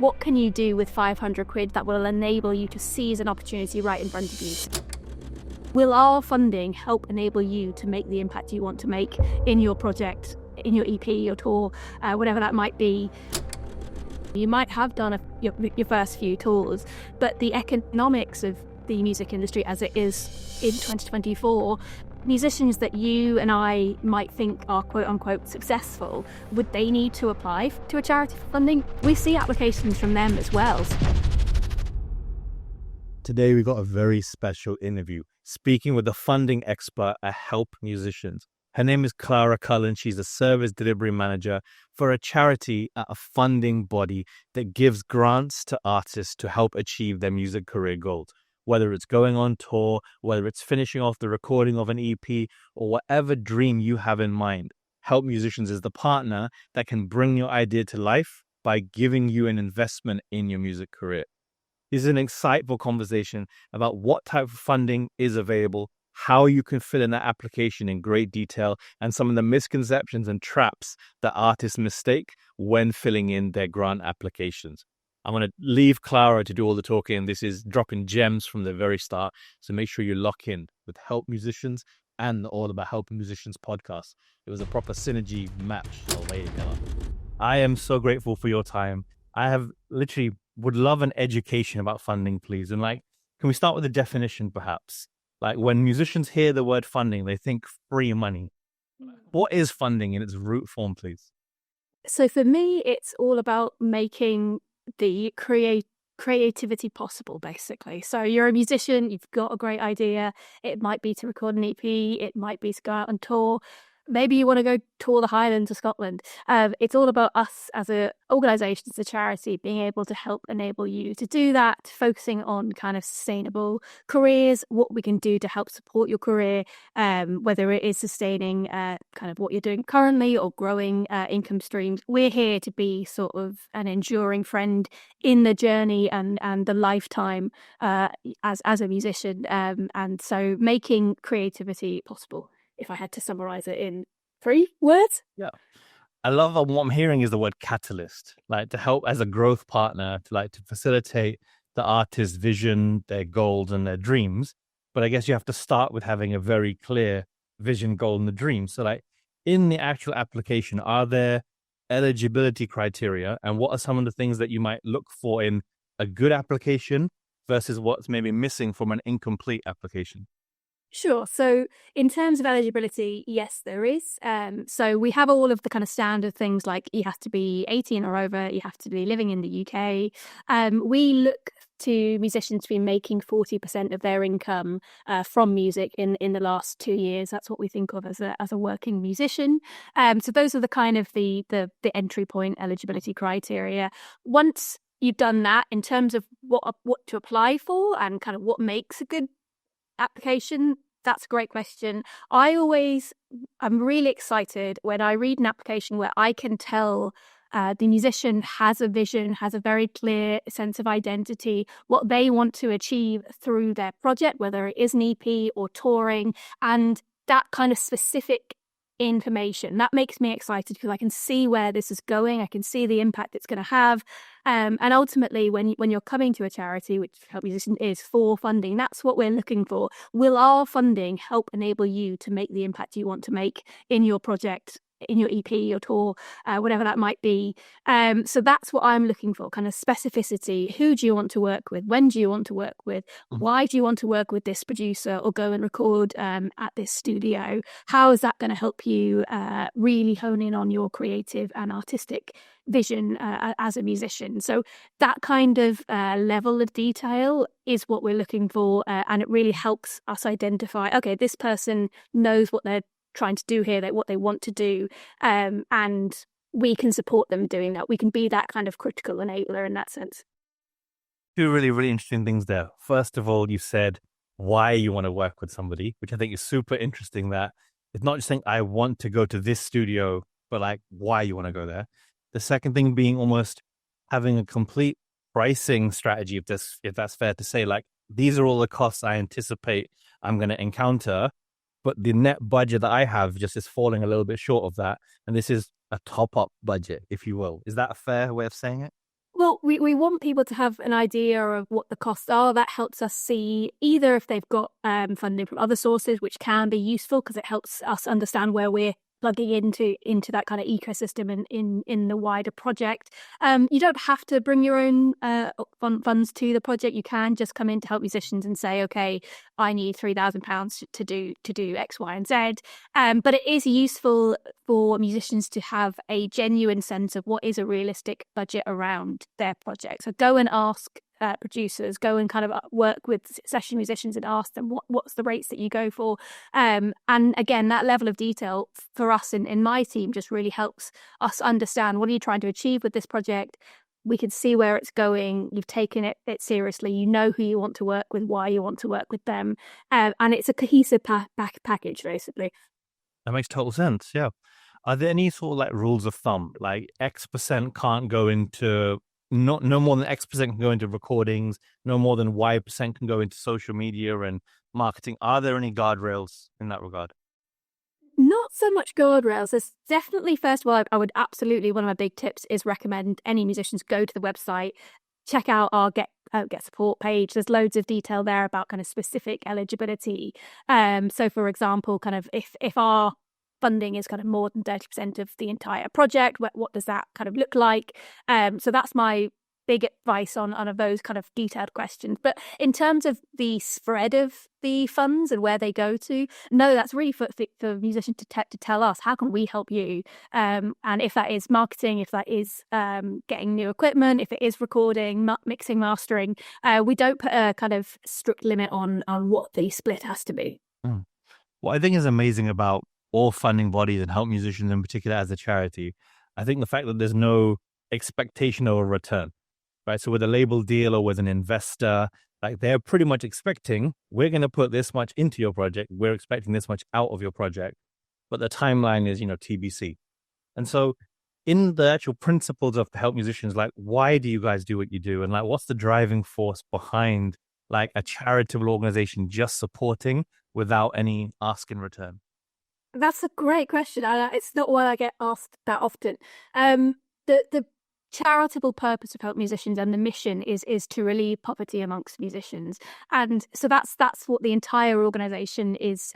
What can you do with 500 quid that will enable you to seize an opportunity right in front of you? Will our funding help enable you to make the impact you want to make in your project, in your EP, your tour, whatever that might be? You might have done your first few tours, but the economics of the music industry as it is in 2024, musicians that you and I might think are quote-unquote successful, would they need to apply to a charity for funding? We see applications from them as well. Today we got a very special interview, speaking with a funding expert at Help Musicians. Her name is Clara Cullen. She's a service delivery manager for a charity at a funding body that gives grants to artists to help achieve their music career goals. Whether it's going on tour, whether it's finishing off the recording of an EP, or whatever dream you have in mind, Help Musicians is the partner that can bring your idea to life by giving you an investment in your music career. This is an insightful conversation about what type of funding is available, how you can fill in that application in great detail, and some of the misconceptions and traps that artists mistake when filling in their grant applications. I'm going to leave Clara to do all the talking. This is dropping gems from the very start. So make sure you lock in with Help Musicians and the All About Helping Musicians podcast. It was a proper synergy match all the way together. I am so grateful for your time. I have literally would love an education about funding, please. And can we start with a definition, perhaps? When musicians hear the word funding, they think free money. What is funding in its root form, please? So for me, it's all about making the creativity possible, basically. So you're a musician, you've got a great idea. It might be to record an EP, it might be to go out on tour. Maybe you want to go tour the Highlands of Scotland. It's all about us as an organisation, as a charity, being able to help enable you to do that, focusing on kind of sustainable careers, what we can do to help support your career, whether it is sustaining kind of what you're doing currently or growing income streams. We're here to be sort of an enduring friend in the journey and the lifetime as a musician. And so making creativity possible, if I had to summarize it in 3 words. Yeah. I love what I'm hearing is the word catalyst, to help as a growth partner, to facilitate the artist's vision, their goals and their dreams. But I guess you have to start with having a very clear vision, goal and the dream. So in the actual application, are there eligibility criteria, and what are some of the things that you might look for in a good application versus what's maybe missing from an incomplete application? Sure. So in terms of eligibility, yes, there is. So we have all of the kind of standard things like you have to be 18 or over, you have to be living in the UK. We look to musicians to be making 40% of their income from music in the last 2 years. That's what we think of as a working musician. So those are the kind of the entry point eligibility criteria. Once you've done that, in terms of what to apply for and kind of what makes a good application, that's a great question. I'm really excited when I read an application where I can tell the musician has a vision, has a very clear sense of identity, what they want to achieve through their project, whether it is an EP or touring, and that kind of specific information. That makes me excited because I can see where this is going. I can see the impact it's going to have. And ultimately, when you're coming to a charity, which Help Musicians is for funding, that's what we're looking for. Will our funding help enable you to make the impact you want to make in your project, in your EP, your tour, whatever that might be? So that's what I'm looking for, kind of specificity. Who do you want to work with? When do you want to work with? Why do you want to work with this producer or go and record at this studio? How is that going to help you really hone in on your creative and artistic vision as a musician? So that kind of level of detail is what we're looking for, and it really helps us identify, okay, this person knows what they're trying to do here, what they want to do, and we can support them doing that. We can be that kind of critical enabler in that sense. 2 really, really interesting things there. First of all, you said why you want to work with somebody, which I think is super interesting, that it's not just saying I want to go to this studio, but why you want to go there. The second thing being almost having a complete pricing strategy, if that's fair to say, these are all the costs I anticipate I'm going to encounter, but the net budget that I have just is falling a little bit short of that. And this is a top-up budget, if you will. Is that a fair way of saying it? Well, we want people to have an idea of what the costs are. That helps us see either if they've got funding from other sources, which can be useful because it helps us understand where we're plugging into that kind of ecosystem in the wider project. You don't have to bring your own funds to the project. You can just come in to help musicians and say, okay, I need £3,000 to do X, Y, and Z. But it is useful for musicians to have a genuine sense of what is a realistic budget around their project. So go and ask producers, go and kind of work with session musicians and ask them what's the rates that you go for. And again, that level of detail for us in my team just really helps us understand what are you trying to achieve with this project. We can see where it's going. You've taken it seriously. You know who you want to work with, why you want to work with them. And it's a cohesive package, basically. That makes total sense. Yeah. Are there any sort of like rules of thumb, like X% can't go into no more than X% can go into recordings, no more than Y% can go into social media and marketing? Are there any guardrails in that regard? Not so much guardrails. There's definitely, first of all, I would absolutely, one of my big tips is recommend any musicians go to the website, check out our get support page. There's loads of detail there about kind of specific eligibility. So for example, kind of if our funding is kind of more than 30% of the entire project, what does that kind of look like? So that's my big advice on those kind of detailed questions. But in terms of the spread of the funds and where they go to, no, that's really for musicians to tell us, how can we help you? And if that is marketing, if that is getting new equipment, if it is recording, mixing, mastering, we don't put a kind of strict limit on what the split has to be. What I think is amazing about all funding bodies and help musicians in particular as a charity, I think the fact that there's no expectation of a return. Right. So with a label deal or with an investor, like they're pretty much expecting, we're going to put this much into your project. We're expecting this much out of your project. But the timeline is, TBC. And so in the actual principles of help musicians, like, why do you guys do what you do? And like, what's the driving force behind like a charitable organization just supporting without any ask in return? That's a great question. It's not one I get asked that often. The charitable purpose of help musicians and the mission is to relieve poverty amongst musicians, and so that's what the entire organization is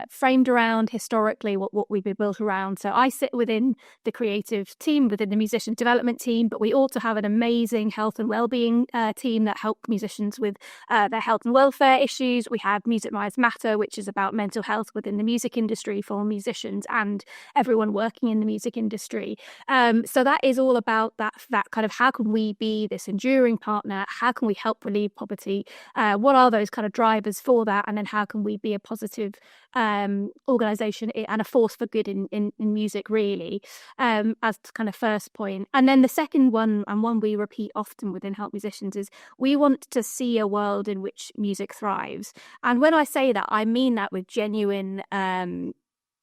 framed around historically, what we've been built around. So I sit within the creative team, within the musician development team, but we also have an amazing health and well-being team that help musicians with their health and welfare issues. We have Music Minds Matter, which is about mental health within the music industry for musicians and everyone working in the music industry. So that is all about that kind of, how can we be this enduring partner? How can we help relieve poverty? What are those kind of drivers for that? And then how can we be a positive organization and a force for good in music, really, as kind of first point. And then the second one, and one we repeat often within Help Musicians, is we want to see a world in which music thrives. And when I say that, I mean that with genuine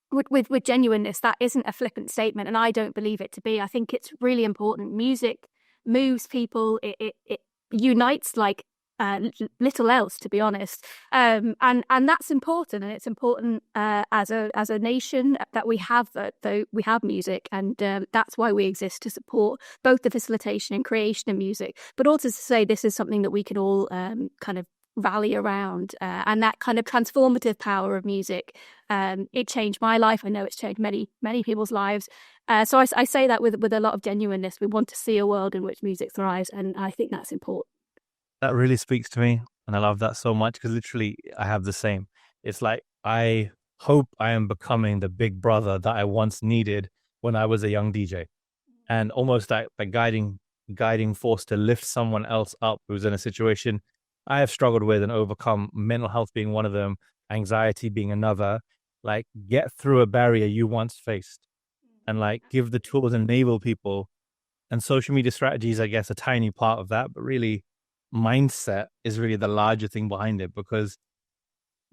with genuineness. That isn't a flippant statement, and I don't believe it to be. I think it's really important. Music moves people. It unites like little else, to be honest. And that's important, and it's important as a nation that we have we have music, and that's why we exist, to support both the facilitation and creation of music, but also to say this is something that we can all kind of rally around, and that kind of transformative power of music. It changed my life. I know it's changed many people's lives. So I say that with a lot of genuineness. We want to see a world in which music thrives, and I think that's important. That really speaks to me, and I love that so much, because literally I have the same. It's like, I hope I am becoming the big brother that I once needed when I was a young DJ, and almost like the guiding force to lift someone else up who's in a situation I have struggled with and overcome, mental health being one of them, anxiety being another. Like, get through a barrier you once faced, and like give the tools and enable people. And social media strategies, I guess, a tiny part of that, but really mindset is really the larger thing behind it, because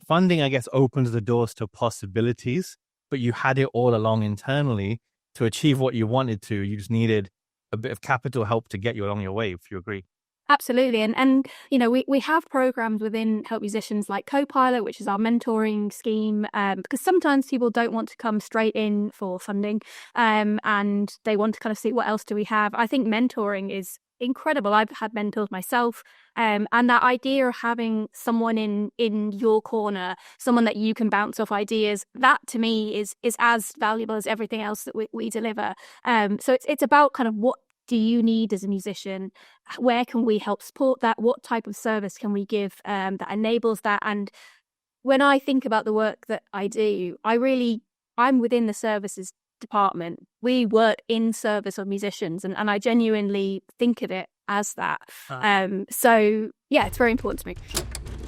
funding, I guess, opens the doors to possibilities, but you had it all along internally to achieve what you wanted to. You just needed a bit of capital help to get you along your way, if you agree. Absolutely. And we have programs within Help Musicians like Copilot, which is our mentoring scheme, because sometimes people don't want to come straight in for funding, and they want to kind of see what else do we have. I think mentoring is incredible. I've had mentors myself, and that idea of having someone in your corner, someone that you can bounce off ideas, that to me is as valuable as everything else that we deliver. So it's about kind of what do you need as a musician? Where can we help support that? What type of service can we give that enables that? And when I think about the work that I do, I'm within the services department. We work in service of musicians, and I genuinely think of it as that. So yeah, it's very important to me.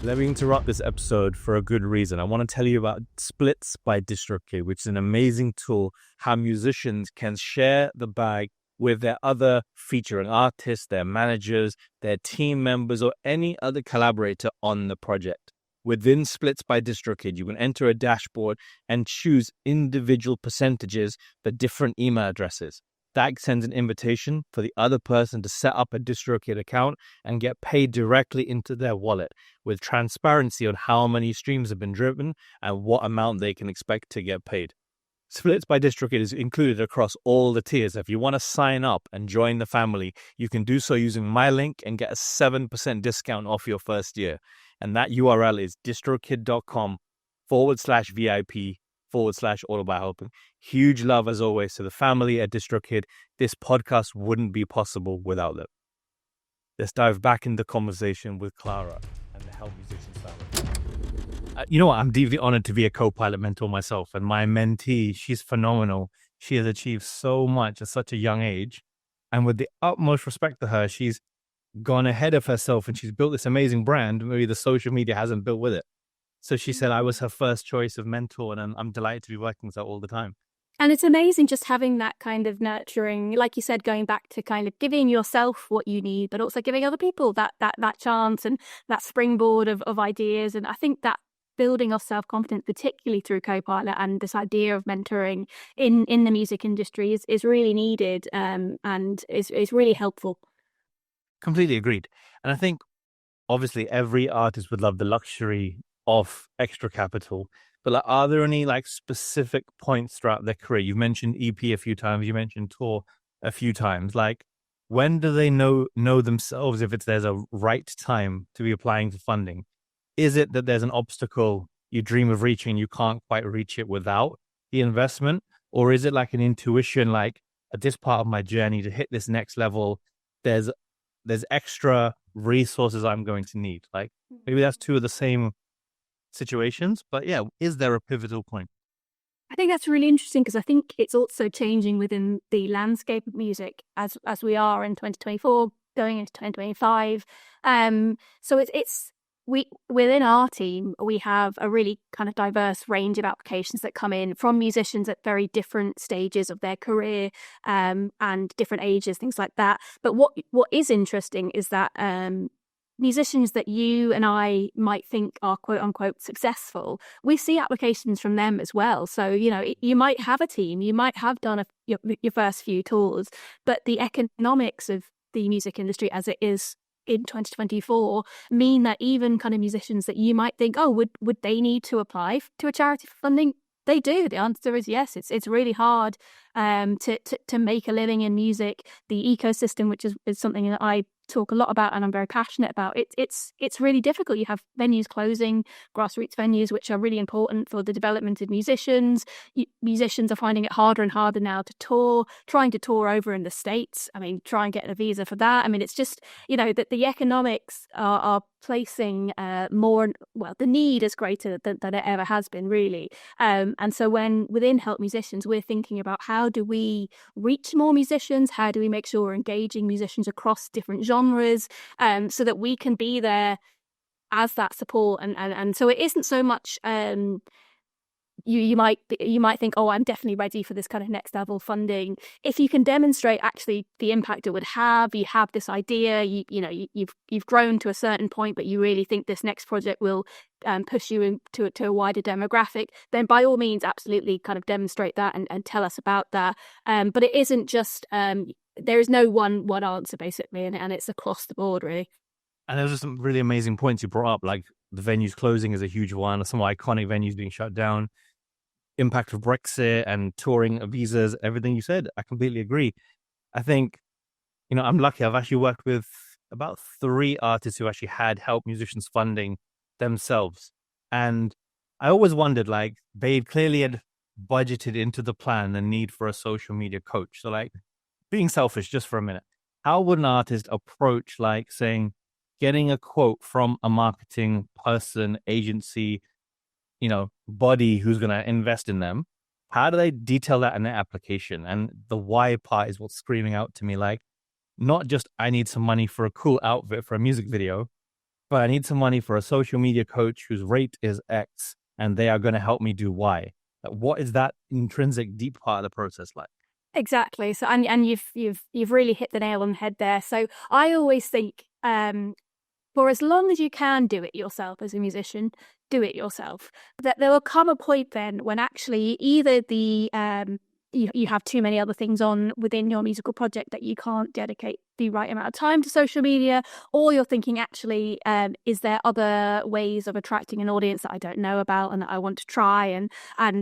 Let me interrupt this episode for a good reason. I want to tell you about Splits by DistroKid, which is an amazing tool how musicians can share the bag with their other featuring artists, their managers, their team members, or any other collaborator on the project. Within Splits by DistroKid, you can enter a dashboard and choose individual percentages for different email addresses. That sends an invitation for the other person to set up a DistroKid account and get paid directly into their wallet, with transparency on how many streams have been driven and what amount they can expect to get paid. Splits by DistroKid is included across all the tiers. If you want to sign up and join the family, you can do so using my link and get a 7% discount off your first year. And that URL is distrokid.com/VIP/all about helping. Huge love as always to the family at DistroKid. This podcast wouldn't be possible without them. Let's dive back into the conversation with Clara and the Help Musicians family. You know what? I'm deeply honored to be a co-pilot mentor myself, and my mentee, she's phenomenal. She has achieved so much at such a young age, and with the utmost respect to her, she's gone ahead of herself and she's built this amazing brand. Maybe the social media hasn't built with it. So she said I was her first choice of mentor, and I'm delighted to be working with her all the time. And it's amazing just having that kind of nurturing, like you said, going back to kind of giving yourself what you need, but also giving other people that chance and that springboard of ideas. And I think that building of self-confidence, particularly through Copilot and this idea of mentoring in the music industry is really needed, and is really helpful. Completely agreed. And I think obviously every artist would love the luxury of extra capital, but like, are there any like specific points throughout their career? You've mentioned EP a few times, you mentioned tour a few times. Like, when do they know themselves if there's a right time to be applying for funding? Is it that there's an obstacle you dream of reaching and you can't quite reach it without the investment? Or is it like an intuition, like at this part of my journey to hit this next level, there's extra resources I'm going to need? Like, maybe that's two of the same situations, but yeah, is there a pivotal point? I think that's really interesting because I think it's also changing within the landscape of music as we are in 2024 going into 2025. So it's we within our team we have a really kind of diverse range of applications that come in from musicians at very different stages of their career, and different ages, things like that. But what is interesting is that musicians that you and I might think are quote unquote successful, we see applications from them as well. So, you know, you might have a team, you might have done your first few tours, but the economics of the music industry as it is in 2024 mean that even kind of musicians that you might think, oh, would they need to apply to a charity for funding? They do. The answer is yes. It's really hard to make a living in music. The ecosystem, which is something that I talk a lot about and I'm very passionate about, it's really difficult. You have venues closing, grassroots venues, which are really important for the development of musicians. Musicians are finding it harder and harder now to tour, trying to tour over in the States. I mean, try and get a visa for that. I mean, it's just, you know, that the economics are placing more, well, the need is greater than it ever has been, really. And so when within Help Musicians, we're thinking about how do we reach more musicians? How do we make sure we're engaging musicians across different genres, so that we can be there as that support? And so it isn't so much you might think, oh, I'm definitely ready for this kind of next level funding. If you can demonstrate actually the impact it would have, you have this idea, you've grown to a certain point, but you really think this next project will push you into a wider demographic, then by all means, absolutely kind of demonstrate that and tell us about that. But it isn't just there is no one answer basically, and it's across the board really. And those are some really amazing points you brought up, like the venues closing is a huge one, some iconic venues being shut down, impact of Brexit and touring visas, everything you said. I completely agree. I think I'm lucky. I've actually worked with about three artists who actually had help musicians funding themselves. And I always wondered, like, they clearly had budgeted into the plan the need for a social media coach. So, like, being selfish just for a minute, how would an artist approach, like, saying, getting a quote from a marketing person, agency, body who's going to invest in them? How do they detail that in their application? And the why part is what's screaming out to me, like, not just I need some money for a cool outfit for a music video, but I need some money for a social media coach whose rate is X and they are going to help me do Y. Like, what is that intrinsic deep part of the process like? Exactly. So, and you've really hit the nail on the head there. So I always think, for as long as you can do it yourself as a musician, do it yourself. That there will come a point then when actually either you have too many other things on within your musical project that you can't dedicate the right amount of time to social media, or you're thinking, actually, is there other ways of attracting an audience that I don't know about and that I want to try and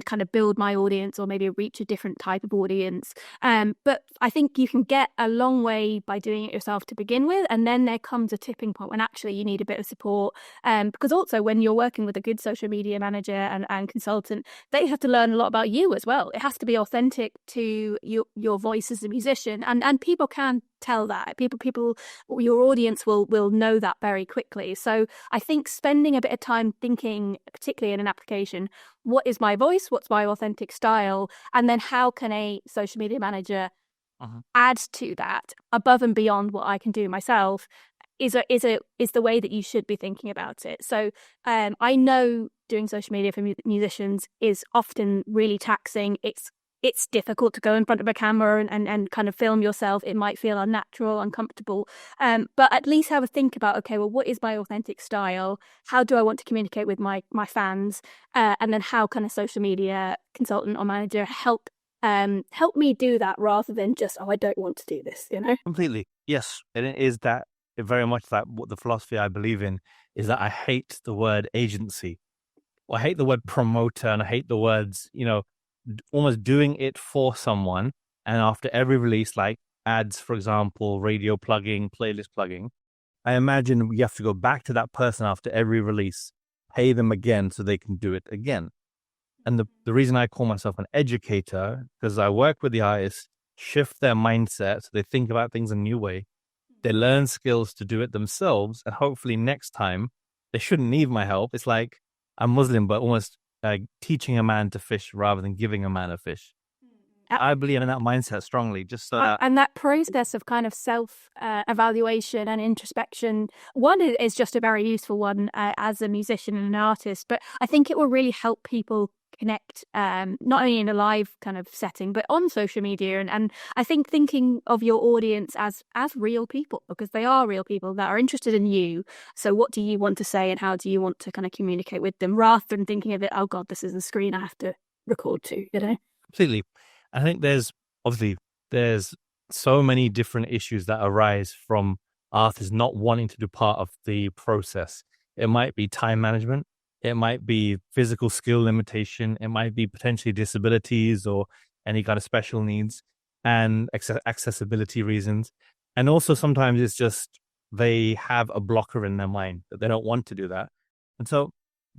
kind of build my audience, or maybe reach a different type of audience. But I think you can get a long way by doing it yourself to begin with, and then there comes a tipping point when actually you need a bit of support. Because also when you're working with a good social media manager and consultant, they have to learn a lot about you as well. It has to be authentic to your voice as a musician, and people can tell that. People, your audience will know that very quickly. So I think spending a bit of time thinking, particularly in an application, what is my voice? What's my authentic style? And then how can a social media manager add to that above and beyond what I can do myself is the way that you should be thinking about it. So I know doing social media for musicians is often really taxing. It's difficult to go in front of a camera and kind of film yourself. It might feel unnatural, uncomfortable. But at least have a think about, okay, well, what is my authentic style? How do I want to communicate with my fans? And then how can a social media consultant or manager help me do that, rather than just, oh, I don't want to do this, Completely. Yes. And it is that, very much that what the philosophy I believe in is that I hate the word agency. Well, I hate the word promoter, and I hate the words, almost doing it for someone. And after every release, like ads, for example, radio plugging, playlist plugging, I imagine we have to go back to that person after every release, pay them again so they can do it again. And the reason I call myself an educator, because I work with the artists, shift their mindset so they think about things a new way. They learn skills to do it themselves. And hopefully next time they shouldn't need my help. It's like I'm Muslim, but almost teaching a man to fish rather than giving a man a fish. I believe in that mindset strongly, just so that... And that process of kind of self evaluation and introspection, one is just a very useful one as a musician and an artist, but I think it will really help people connect, not only in a live kind of setting, but on social media. And I think thinking of your audience as real people, because they are real people that are interested in you. So what do you want to say and how do you want to kind of communicate with them, rather than thinking of it, oh God, this is a screen I have to record to, Completely. I think there's so many different issues that arise from artists not wanting to do part of the process. It might be time management. It might be physical skill limitation. It might be potentially disabilities or any kind of special needs and accessibility reasons. And also sometimes it's just they have a blocker in their mind that they don't want to do that. And so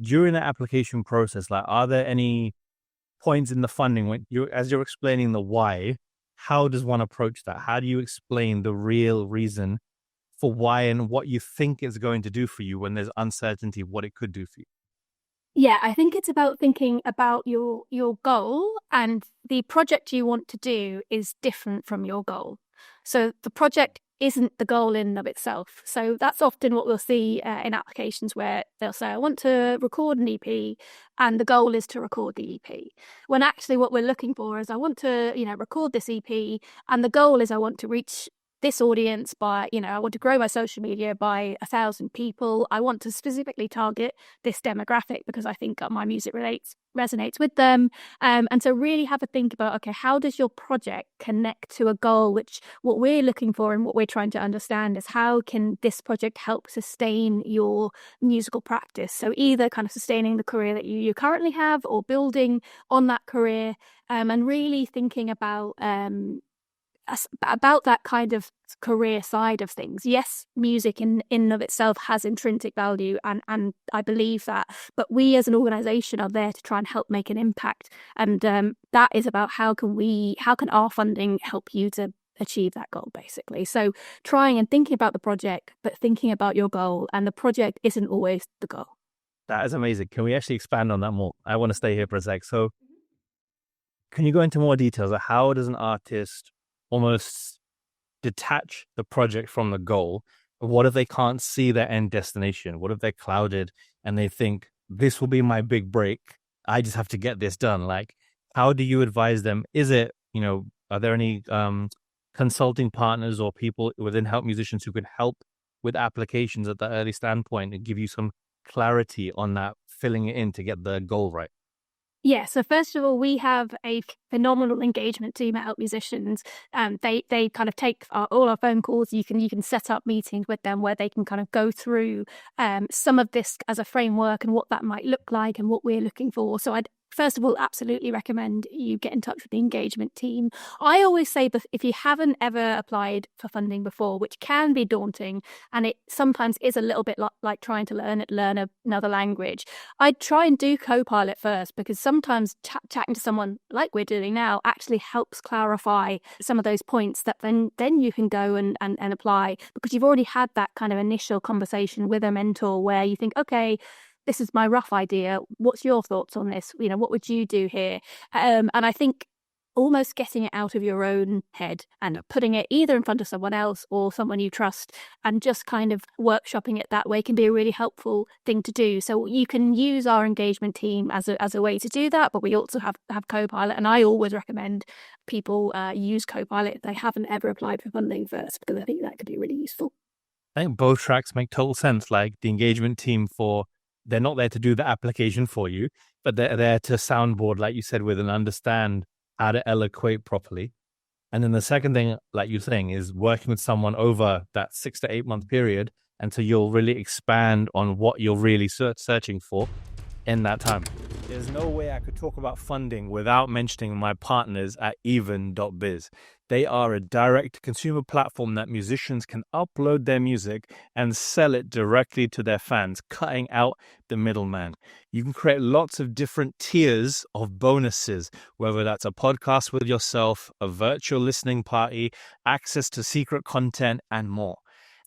during the application process, like, are there any points in the funding when as you're explaining the why, how does one approach that? How do you explain the real reason for why and what you think it's going to do for you when there's uncertainty of what it could do for you? Yeah, I think it's about thinking about your goal, and the project you want to do is different from your goal. So the project isn't the goal in and of itself. So that's often what we'll see in applications where they'll say, I want to record an EP, and the goal is to record the EP. When actually what we're looking for is, I want to, record this EP, and the goal is I want to reach this audience by, I want to grow my social media by 1,000 people. I want to specifically target this demographic because I think my music resonates with them. And so really have a think about, okay, how does your project connect to a goal, which what we're looking for and what we're trying to understand is how can this project help sustain your musical practice? So either kind of sustaining the career that you currently have or building on that career, and really thinking about that kind of career side of things. Yes, music in and of itself has intrinsic value, and I believe that, but we as an organization are there to try and help make an impact, and that is about how can our funding help you to achieve that goal, basically. So trying and thinking about the project, but thinking about your goal, and the project isn't always the goal. That is amazing. Can we actually expand on that more? I want to stay here for a sec. So can you go into more details of how does an artist almost detach the project from the goal? What if they can't see their end destination? What if they're clouded and they think, this will be my big break, I just have to get this done? Like, how do you advise them? Is it, are there any consulting partners or people within Help Musicians who can help with applications at the early standpoint and give you some clarity on that, filling it in to get the goal right? Yeah, so first of all, we have a phenomenal engagement team at Help Musicians. They kind of take all our phone calls. You can set up meetings with them where they can kind of go through some of this as a framework and what that might look like and what we're looking for. So I'd first of all absolutely recommend you get in touch with the engagement team. I always say that if you haven't ever applied for funding before, which can be daunting, and it sometimes is a little bit like trying to learn another language, I'd try and do Copilot first, because sometimes chatting to someone like we're doing now actually helps clarify some of those points that then you can go and apply, because you've already had that kind of initial conversation with a mentor where you think, okay, this is my rough idea. What's your thoughts on this? What would you do here? And I think almost getting it out of your own head and putting it either in front of someone else or someone you trust and just kind of workshopping it that way can be a really helpful thing to do. So you can use our engagement team as a way to do that, but we also have Copilot, and I always recommend people use Copilot if they haven't ever applied for funding first, because I think that could be really useful. I think both tracks make total sense. Like the engagement team, they're not there to do the application for you, but they're there to soundboard, like you said, with and understand how to eloquate properly. And then the second thing, like you're saying, is working with someone over that 6 to 8 month period until you'll really expand on what you're really searching for in that time. There's no way I could talk about funding without mentioning my partners at even.biz. They are a direct-to-consumer platform that musicians can upload their music and sell it directly to their fans, cutting out the middleman. You can create lots of different tiers of bonuses, whether that's a podcast with yourself, a virtual listening party, access to secret content, and more.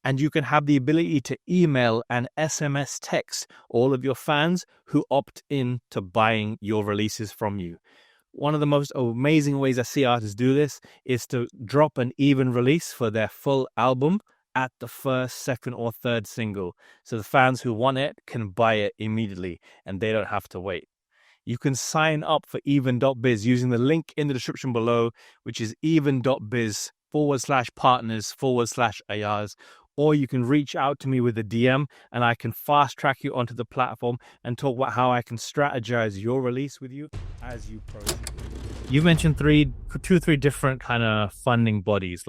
And you can have the ability to email and SMS text all of your fans who opt in to buying your releases from you. One of the most amazing ways I see artists do this is to drop an even release for their full album at the first, second, or third single. So the fans who want it can buy it immediately and they don't have to wait. You can sign up for even.biz using the link in the description below, which is even.biz/partners/ARs. Or you can reach out to me with a DM and I can fast track you onto the platform and talk about how I can strategize your release with you as you proceed. You mentioned two or three different kind of funding bodies,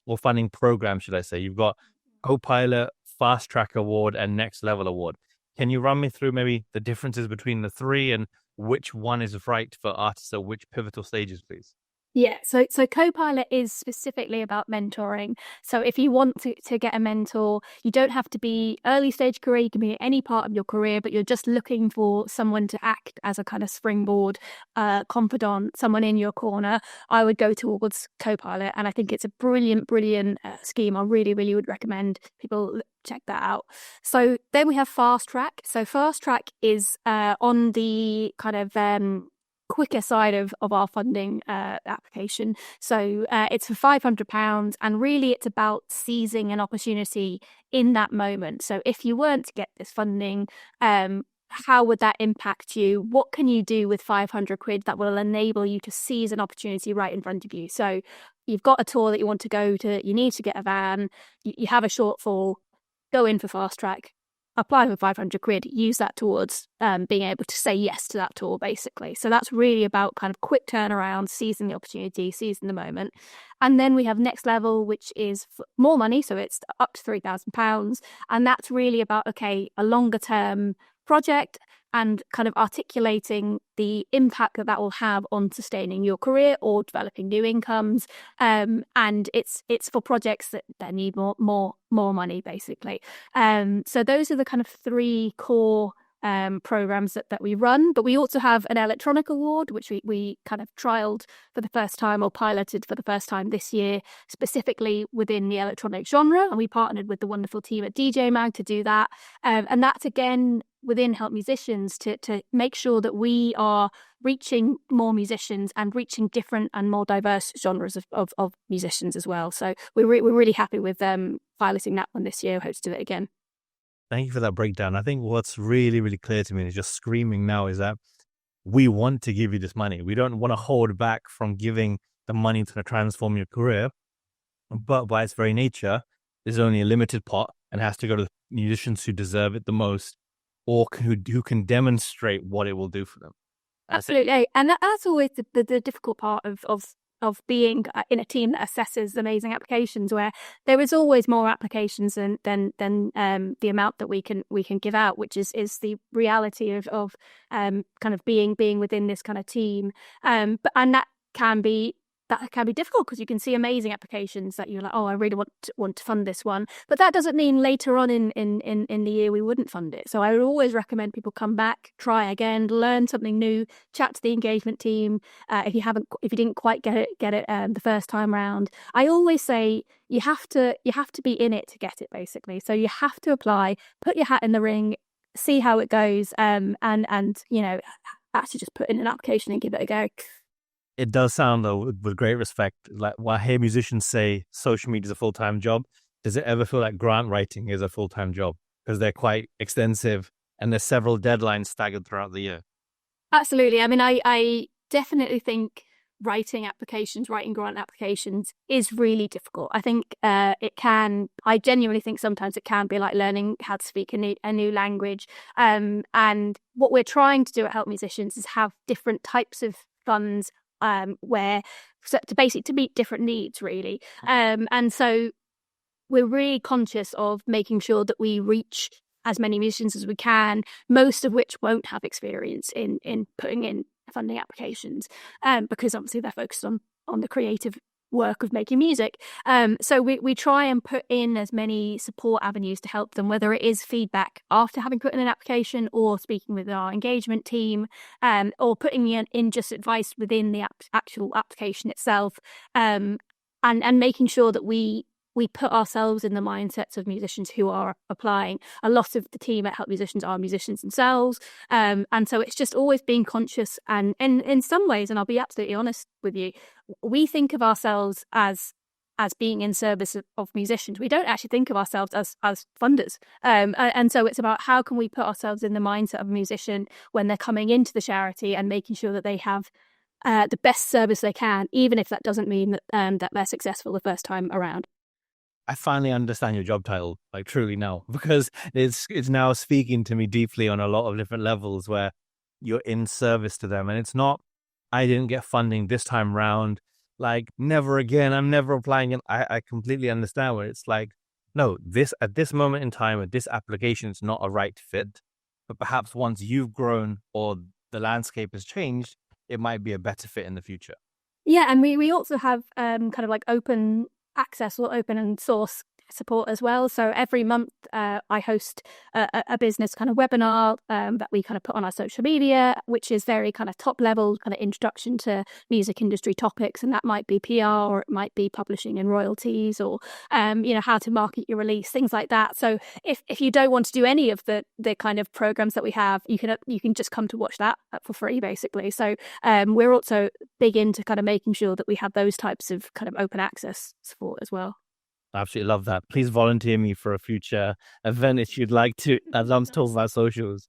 or funding programs, should I say. You've got Copilot, Fast Track Award, and Next Level Award. Can you run me through maybe the differences between the three and which one is right for artists at which pivotal stages, please? Yeah, so Copilot is specifically about mentoring. So if you want to get a mentor, you don't have to be early stage career, you can be at any part of your career, but you're just looking for someone to act as a kind of springboard, confidant, someone in your corner, I would go towards Copilot. And I think it's a brilliant scheme. I really, really would recommend people check that out. So then we have Fast Track. So Fast Track is on the kind of quicker side of our funding application. So it's for £500, and really it's about seizing an opportunity in that moment. So if you weren't to get this funding, how would that impact you? What can you do with 500 quid that will enable you to seize an opportunity right in front of you? So you've got a tour that you want to go to, you need to get a van, you have a shortfall, go in for Fast Track, apply for 500 quid, use that towards being able to say yes to that tour, basically. So that's really about kind of quick turnaround, seizing the opportunity, seizing the moment. And then we have Next Level, which is more money. So it's up to £3,000. And that's really about, okay, a longer term project, and kind of articulating the impact that will have on sustaining your career or developing new incomes. And it's for projects that need more money, basically. So those are the kind of three core programs that we run. But we also have an electronic award, which we kind of trialed for the first time or piloted for the first time this year, specifically within the electronic genre. And we partnered with the wonderful team at DJ Mag to do that. And that's, again, within Help Musicians to make sure that we are reaching more musicians and reaching different and more diverse genres of musicians as well. So we're really happy with piloting that one this year. Hope to do it again. Thank you for that breakdown. I think what's really, really clear to me is just screaming now is that we want to give you this money. We don't want to hold back from giving the money to transform your career. But by its very nature, there's only a limited pot and has to go to the musicians who deserve it the most or who can demonstrate what it will do for them. Absolutely. And that's always the difficult part of being in a team that assesses amazing applications, where there is always more applications than the amount that we can give out, which is the reality of kind of being within this kind of team. And that can be difficult because you can see amazing applications that you're like, oh, I really want to fund this one. But that doesn't mean later on in the year we wouldn't fund it. So I would always recommend people come back, try again, learn something new, chat to the engagement team. If you didn't quite get it the first time round. I always say you have to be in it to get it, basically. So you have to apply, put your hat in the ring, see how it goes, and actually just put in an application and give it a go. It does sound, though, with great respect, like when I hear musicians say social media is a full-time job, does it ever feel like grant writing is a full-time job? Because they're quite extensive and there's several deadlines staggered throughout the year. Absolutely. I mean, I definitely think writing grant applications is really difficult. I think I genuinely think sometimes it can be like learning how to speak a new language. And what we're trying to do at Help Musicians is have different types of funds to meet different needs, really. And so we're really conscious of making sure that we reach as many musicians as we can, most of which won't have experience in putting in funding applications, because obviously they're focused on the creative work of making music. So we try and put in as many support avenues to help them, whether it is feedback after having put in an application or speaking with our engagement team, or putting in just advice within the actual application itself, and making sure that we put ourselves in the mindsets of musicians who are applying. A lot of the team at Help Musicians are musicians themselves. And so it's just always being conscious. And in some ways, and I'll be absolutely honest with you, we think of ourselves as being in service of musicians. We don't actually think of ourselves as funders. And so it's about how can we put ourselves in the mindset of a musician when they're coming into the charity and making sure that they have the best service they can, even if that doesn't mean that they're successful the first time around. I finally understand your job title, like truly now, because it's now speaking to me deeply on a lot of different levels where you're in service to them. And it's not, I didn't get funding this time round, like never again, I'm never applying. And I completely understand where it's like, no, at this moment in time, with this application, it's not a right fit. But perhaps once you've grown or the landscape has changed, it might be a better fit in the future. Yeah, and we also have kind of like open access or open and source support as well. So every month I host a business kind of webinar that we kind of put on our social media, which is very kind of top level kind of introduction to music industry topics. And that might be PR, or it might be publishing and royalties, or how to market your release, things like that. So if you don't want to do any of the kind of programs that we have, you can just come to watch that for free, basically. So we're also big into kind of making sure that we have those types of kind of open access support as well. I absolutely love that. Please volunteer me for a future event if you'd like to, as I'm talking about socials.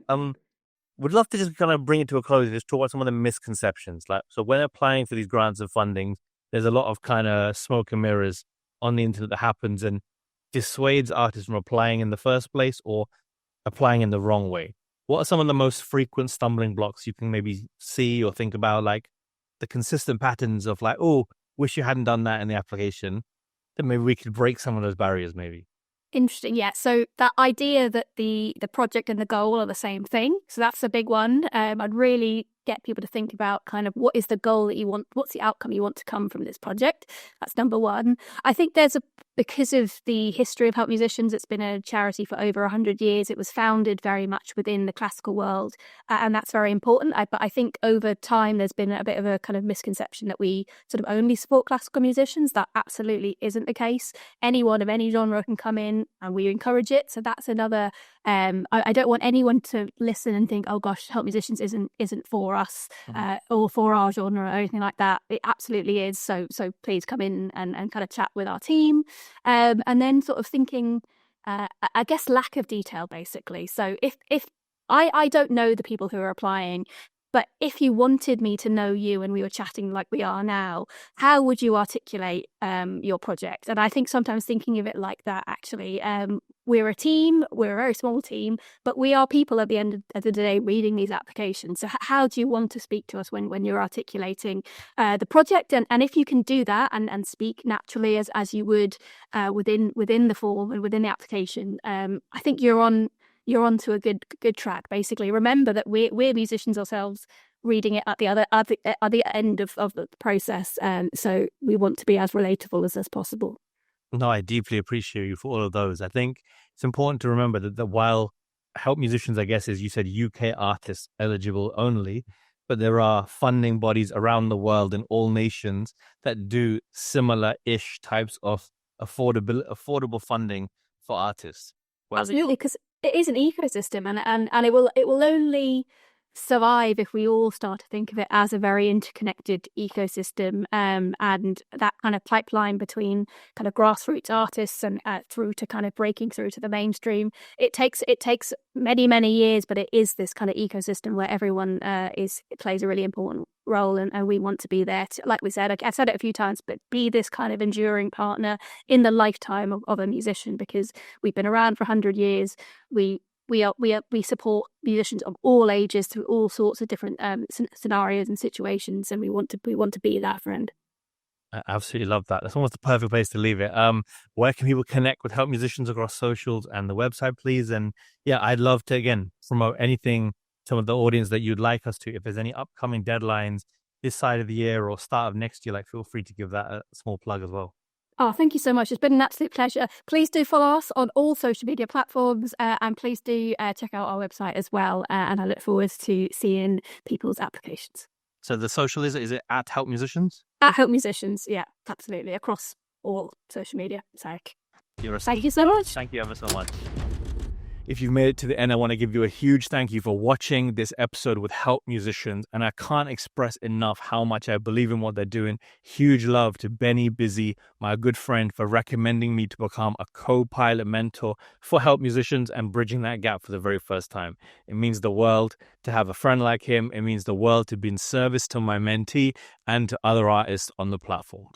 Would love to just kind of bring it to a close, just talk about some of the misconceptions. Like, so when applying for these grants and funding, there's a lot of kind of smoke and mirrors on the internet that happens and dissuades artists from applying in the first place or applying in the wrong way. What are some of the most frequent stumbling blocks you can maybe see or think about, like the consistent patterns of like, oh, wish you hadn't done that in the application? Then maybe we could break some of those barriers, maybe. Interesting. Yeah. So that idea that the project and the goal are the same thing. So that's a big one. I'd really get people to think about kind of what is the goal that you want, what's the outcome you want to come from this project. That's number one. I think because of the history of Help Musicians, it's been a charity for over 100 years. It was founded very much within the classical world, and that's very important. But I think over time, there's been a bit of a kind of misconception that we sort of only support classical musicians. That absolutely isn't the case. Anyone of any genre can come in, and we encourage it. So that's another. I don't want anyone to listen and think, "Oh gosh, Help Musicians isn't for us or for our genre or anything like that." It absolutely is. So please come in and kind of chat with our team, and then sort of thinking, I guess, lack of detail basically. So if I don't know the people who are applying. But if you wanted me to know you and we were chatting like we are now, how would you articulate your project? And I think sometimes thinking of it like that, actually, we're a team, we're a very small team, but we are people at the end of the day reading these applications. So how do you want to speak to us when you're articulating the project? And if you can do that and speak naturally as you would within the form and within the application, I think you're onto a good track. Basically, remember that we're musicians ourselves, reading it at the end of the process, so we want to be as relatable as possible. No, I deeply appreciate you for all of those. I think it's important to remember that while Help Musicians, I guess, as you said, UK artists eligible only, but there are funding bodies around the world in all nations that do similar-ish types of affordable funding for artists. Absolutely, because it is an ecosystem, and it will only survive if we all start to think of it as a very interconnected ecosystem, and that kind of pipeline between kind of grassroots artists and through to kind of breaking through to the mainstream. It takes many years, but it is this kind of ecosystem where everyone plays a really important role, and we want to be there to, like we said, I've said it a few times, but be this kind of enduring partner in the lifetime of a musician, because we've been around for 100 years. We support musicians of all ages through all sorts of different scenarios and situations, and we want to be that friend. I absolutely love that. That's almost the perfect place to leave it. Where can people connect with Help Musicians across socials and the website, please? And yeah, I'd love to, again, promote anything, some of the audience that you'd like us to. If there's any upcoming deadlines this side of the year or start of next year, like, feel free to give that a small plug as well. Oh, thank you so much. It's been an absolute pleasure. Please do follow us on all social media platforms, and please do check out our website as well. And I look forward to seeing people's applications. So the social is it at Help Musicians? At Help Musicians, yeah, absolutely, across all social media. So Thank you so much. Thank you ever so much. If you've made it to the end, I want to give you a huge thank you for watching this episode with Help Musicians. And I can't express enough how much I believe in what they're doing. Huge love to Benny Busy, my good friend, for recommending me to become a co-pilot mentor for Help Musicians and bridging that gap for the very first time. It means the world to have a friend like him. It means the world to be in service to my mentee and to other artists on the platform.